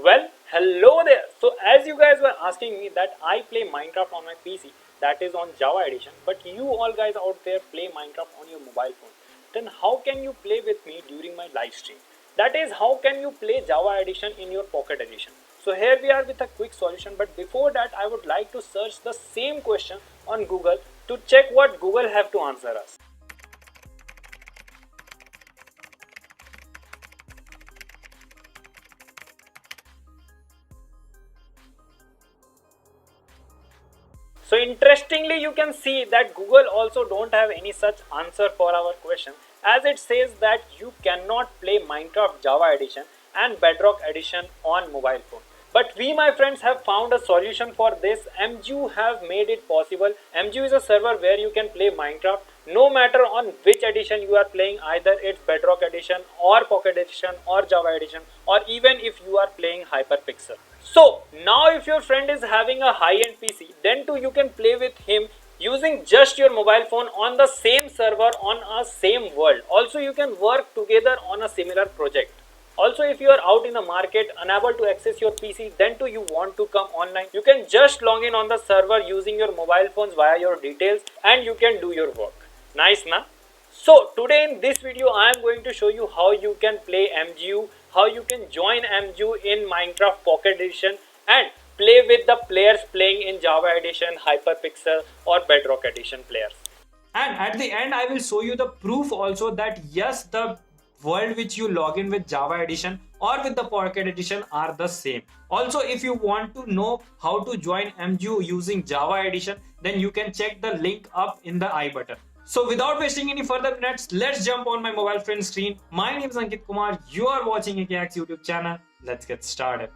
Well, hello there. So as you guys were asking me that I play Minecraft on my PC, that is on Java edition, but you all guys out there play Minecraft on your mobile phone. Then how can you play with me during my live stream? That is, how can you play Java edition in your Pocket edition? So here we are with a quick solution, but before that I would like to search the same question on Google to check what Google have to answer us. So interestingly, you can see that Google also don't have any such answer for our question, as it says that you cannot play Minecraft Java edition and Bedrock edition on mobile phone. But we, my friends, have found a solution for this. MGU have made it possible. MGU is a server where you can play Minecraft no matter on which edition you are playing, either it's Bedrock edition or Pocket edition or Java edition, or even if you are playing Hyperpixel. So now if your friend is having a high-end PC, then too you can play with him using just your mobile phone on the same server on a same world. Also you can work together on a similar project. Also, if you are out in the market unable to access your PC, then too you want to come online, you can just log in on the server using your mobile phones via your details and you can do your work. Nice, na? So today in this video I am going to show you how you can play MGU, how you can join MGU in Minecraft Pocket Edition and play with the players playing in Java Edition, Hyperpixel or Bedrock Edition players. And at the end I will show you the proof also that yes, the world which you log in with Java edition or with the Pocket edition are the same. Also, if you want to know how to join MGU using Java edition, then you can check the link up in the I button. So without wasting any further minutes, let's jump on my mobile friend screen. My name is Ankit Kumar. You are watching AKX YouTube channel. Let's get started.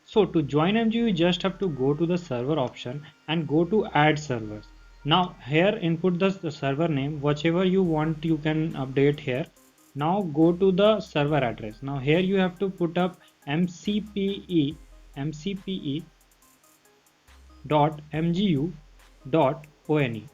So to join MGU, you just have to go to the server option and go to add servers. Now here input the server name, whichever you want you can update here. Now go to the server address. Now here you have to put up mcpe dot mgu dot one.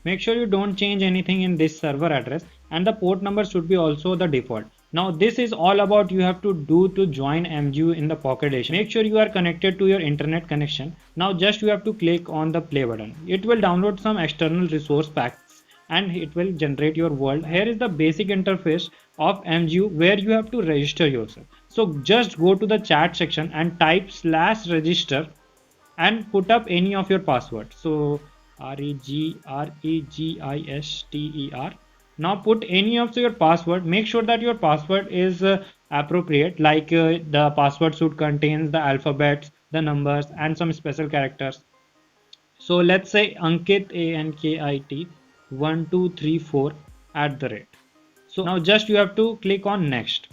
Make sure you don't change anything in this server address and the port number should be also the default. Now this is all about you have to do to join MGU in the Pocket edition. Make sure you are connected to your internet connection. Now just you have to click on the play button. It will download some external resource packs and it will generate your world. Here is the basic interface of MGU where you have to register yourself. So just go to the chat section and type /register and put up any of your password. So register. Now put any of your password. Make sure that your password is appropriate, like the password should contain the alphabets, the numbers and some special characters. So let's say Ankit, ANKIT 1234 @ So now just you have to click on next.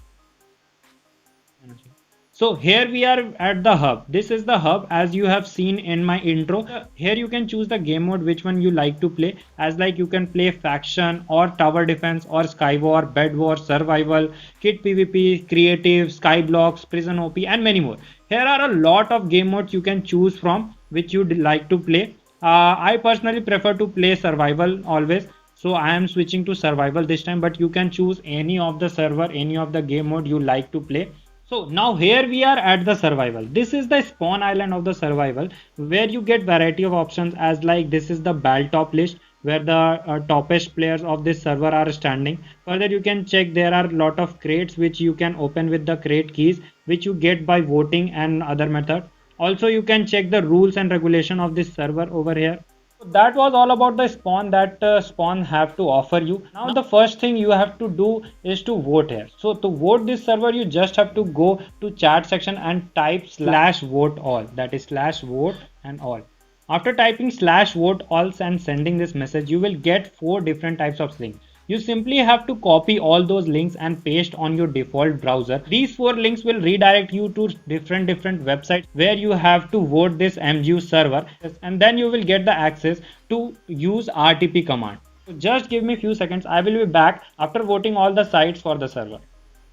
So here we are at the hub. This is the hub as you have seen in my intro. Here you can choose the game mode which one you like to play, as like you can play faction or tower defense or sky war, bed war, survival, kit PvP, creative, skyblocks, prison OP and many more. Here are a lot of game modes you can choose from which you'd like to play. I personally prefer to play survival always. So I am switching to survival this time, but you can choose any of the server, any of the game mode you like to play. So now here we are at the survival. This is the spawn island of the survival where you get variety of options, as like this is the ball top list where the toppest players of this server are standing. Further you can check there are a lot of crates which you can open with the crate keys which you get by voting and other method. Also you can check the rules and regulation of this server over here. That was all about the spawn that spawn have to offer you. Now the first thing you have to do is to vote here. So to vote this server you just have to go to chat section and type /vote all, that is /vote and all. After typing /vote all and sending this message, you will get 4 different types of links. You simply have to copy all those links and paste on your default browser. These 4 links will redirect you to different websites where you have to vote this MGU server, and then you will get the access to use RTP command. So just give me a few seconds. I will be back after voting all the sites for the server.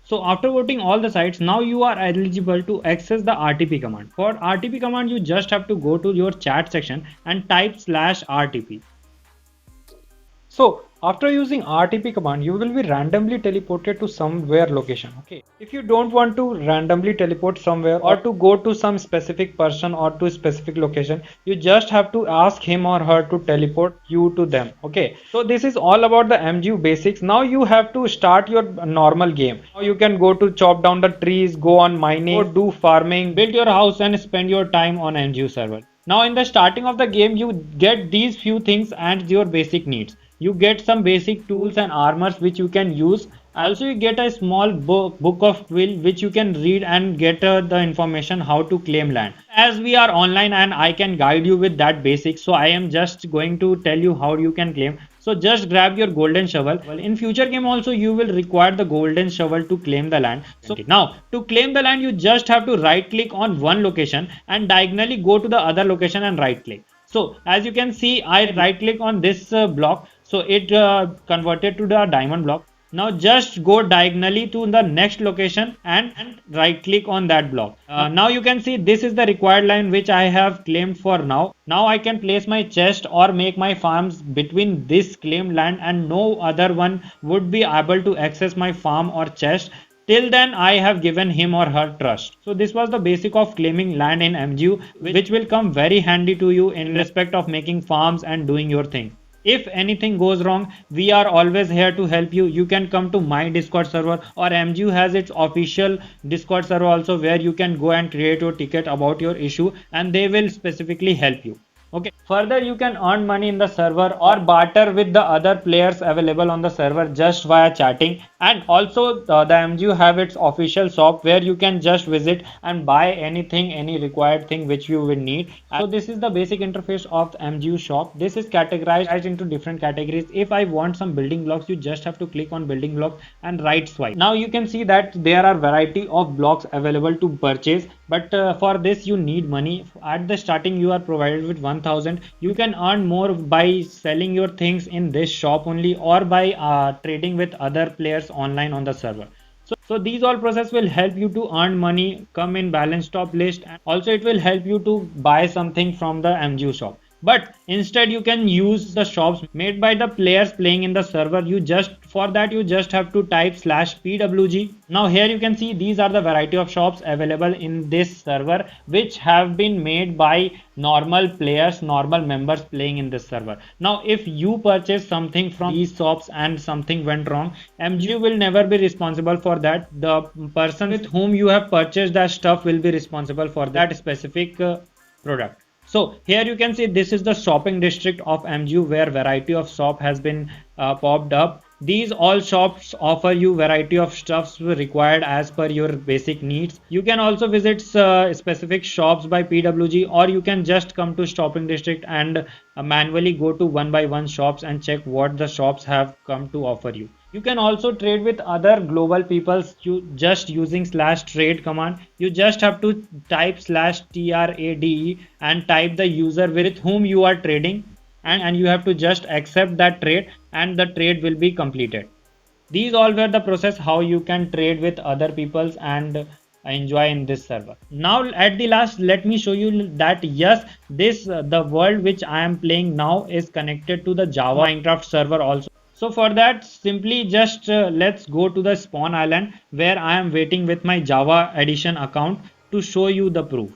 So after voting all the sites, now you are eligible to access the RTP command. For RTP command, you just have to go to your chat section and type /RTP. So after using RTP command, you will be randomly teleported to somewhere location. Okay. If you don't want to randomly teleport somewhere or to go to some specific person or to specific location, you just have to ask him or her to teleport you to them. Okay. So this is all about the MGU basics. Now you have to start your normal game. Now you can go to chop down the trees, go on mining, go do farming, build your house and spend your time on MGU server. Now in the starting of the game, you get these few things and your basic needs. You get some basic tools and armors which you can use. Also you get a small book of quill which you can read and get the information how to claim land. As we are online and I can guide you with that basic, so I am just going to tell you how you can claim. So just grab your golden shovel. Well, in future game also you will require the golden shovel to claim the land. So now to claim the land, you just have to right click on one location and diagonally go to the other location and right click. So as you can see, I right click on this block, so it converted to the diamond block. Now just go diagonally to the next location and right click on that block. Now you can see this is the required line which I have claimed for now. Now I can place my chest or make my farms between this claimed land, and no other one would be able to access my farm or chest. Till then I have given him or her trust. So this was the basic of claiming land in MGU, which will come very handy to you in respect of making farms and doing your thing. If anything goes wrong, we are always here to help you. You can come to my Discord server, or MGU has its official Discord server also, where you can go and create your ticket about your issue and they will specifically help you. Okay. Further, you can earn money in the server or barter with the other players available on the server just via chatting. And also the MGU have its official shop where you can just visit and buy anything, any required thing which you will need. So this is the basic interface of the MGU shop. This is categorized into different categories. If I want some building blocks, you just have to click on building blocks and right swipe. Now you can see that there are variety of blocks available to purchase, but for this you need money. At the starting you are provided with 1000. You can earn more by selling your things in this shop only, or by trading with other players online on the server. So these all process will help you to earn money, come in balance top list, and also it will help you to buy something from the MGU shop. But instead you can use the shops made by the players playing in the server. You just have to type /pwg. Now here you can see these are the variety of shops available in this server which have been made by normal players, normal members playing in this server. Now if you purchase something from these shops and something went wrong, MGU will never be responsible for that. The person with whom you have purchased that stuff will be responsible for that specific product. So here you can see this is the shopping district of MGU where variety of shop has been popped up. These all shops offer you variety of stuffs required as per your basic needs. You can also visit specific shops by PWG, or you can just come to shopping district and manually go to one by one shops and check what the shops have come to offer you. You can also trade with other global peoples just using /trade command. You just have to type /trade and type the user with whom you are trading, and you have to just accept that trade and the trade will be completed. These all were the process how you can trade with other peoples and enjoy in this server. Now at the last, let me show you that yes, this the world which I am playing now is connected to the Java Minecraft server also. So for that, simply just let's go to the spawn island where I am waiting with my Java Edition account to show you the proof.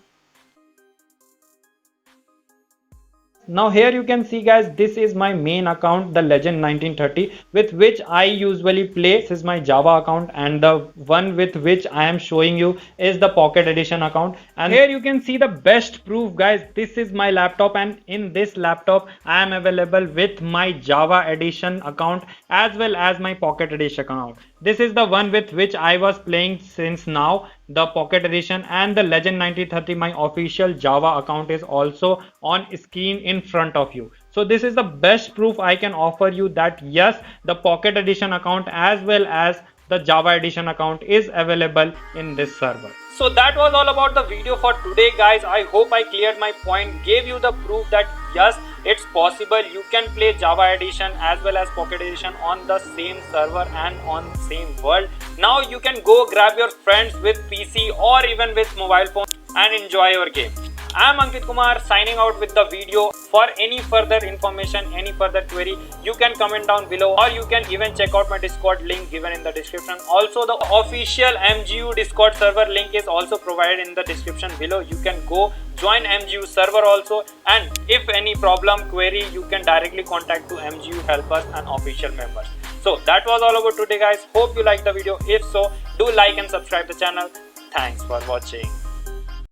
Now here you can see guys, this is my main account, the Legend 1930, with which I usually play. This is my Java account, and the one with which I am showing you is the Pocket Edition account. And here you can see the best proof guys. This is my laptop, and in this laptop I am available with my Java Edition account as well as my Pocket Edition account. This is the one with which I was playing since now, the Pocket Edition, and the Legend 1930, my official Java account, is also on screen in front of you. So this is the best proof I can offer you that yes, the Pocket Edition account as well as the Java Edition account is available in this server. So that was all about the video for today guys. I hope I cleared my point, gave you the proof that yes, it's possible. You can play Java Edition as well as Pocket Edition on the same server and on same world. Now you can go grab your friends with PC or even with mobile phone and enjoy your game. I'm Ankit Kumar signing out with the video. For any further information, any further query, you can comment down below, or you can even check out my Discord link given in the description. Also, the official MGU Discord server link is also provided in the description below. You can go join MGU server also, and if any problem, query, you can directly contact to MGU helpers and official members. So that was all about today, guys. Hope you liked the video. If so, do like and subscribe the channel. Thanks for watching.